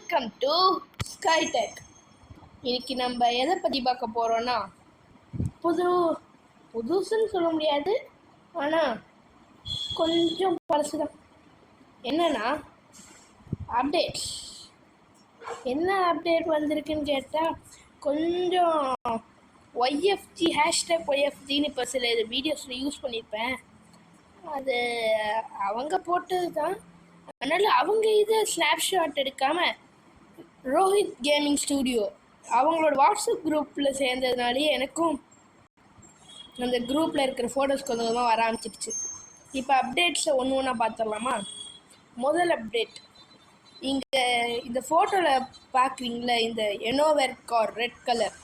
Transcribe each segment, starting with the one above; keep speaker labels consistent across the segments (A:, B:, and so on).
A: Welcome to ஸ்கைடெக். இன்னைக்கு நம்ம எதை பற்றி பார்க்க போகிறோன்னா புதுசுன்னு சொல்ல முடியாது, ஆனால் கொஞ்சம் பழசு தான். என்னன்னா அப்டேட்ஸ். என்ன அப்டேட் வந்திருக்குன்னு கேட்டால் கொஞ்சம் ஒய்எஃப்ஜி #ஒய்எஃப்ஜின்னு இப்போ சில வீடியோஸில் யூஸ் பண்ணியிருப்பேன். அது அவங்க போட்டது தான். அதனால் அவங்க இதை ஸ்னாப்ஷாட் எடுக்காமல் ரோஹித் கேமிங் ஸ்டூடியோ அவங்களோட வாட்ஸ்அப் குரூப்பில் சேர்ந்ததுனாலே எனக்கும் அந்த குரூப்பில் இருக்கிற ஃபோட்டோஸ் கொஞ்சம் கொஞ்சமாக வர ஆரம்பிச்சிடுச்சு. இப்போ அப்டேட்ஸை ஒன்று ஒன்றா பார்த்துடலாமா? முதல் அப்டேட், இங்கே இந்த ஃபோட்டோவில் பார்க்குறீங்களா, இந்த எனோவேர் கார் ரெட் கலர்,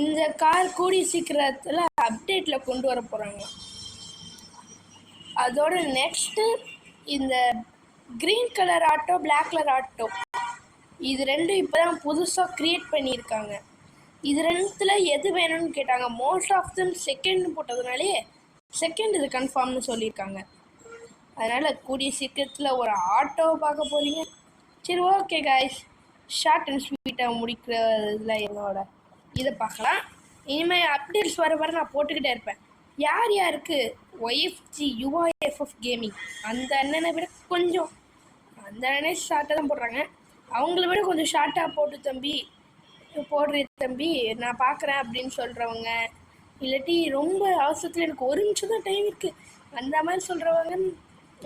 A: இந்த கார் கூடிய சீக்கிரத்தில் அப்டேட்டில் கொண்டு வர போகிறாங்க. அதோட நெக்ஸ்ட்டு இந்த green colour auto, black colour auto, இது ரெண்டும் இப்போ தான் புதுசாக க்ரியேட் பண்ணியிருக்காங்க. இது ரெண்டுத்தில் எது வேணும்னு கேட்டாங்க. மோஸ்ட் ஆஃப் தம் செகண்ட் போட்டதுனாலே செகண்ட் இது கன்ஃபார்ம்னு சொல்லியிருக்காங்க. அதனால் கூடிய சீக்கிரத்தில் ஒரு ஆட்டோவை பார்க்க போகிறீங்க. சரி, ஓகே காய்ஸ், ஷார்ட் அண்ட் ஸ்வீட்டாக முடிக்கிறதுல என்னோட இதை பார்க்கலாம். இனிமேல் அப்டேட்ஸ் வர வர நான் போட்டுக்கிட்டே இருப்பேன். யார் யாருக்கு ஒய்எஃப்ஜி யுவாஎஃப்எஃப் கேமிங் அந்த அண்ணனை விட கொஞ்சம், அந்த அண்ணனே ஷார்ட்டாக தான் போடுறாங்க, அவங்கள விட கொஞ்சம் ஷார்ட்டாக போடுற தம்பி நான் பார்க்குறேன் அப்படின்னு சொல்கிறவங்க, இல்லாட்டி ரொம்ப அவசரத்தில் எனக்கு ஒரு நிமிஷம் தான் டைம் இருக்குது அந்த மாதிரி சொல்கிறவங்க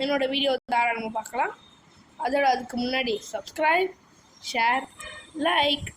A: என்னோடய வீடியோ தாராளமாக பார்க்கலாம். அதோட அதுக்கு முன்னாடி சப்ஸ்கிரைப், ஷேர், லைக்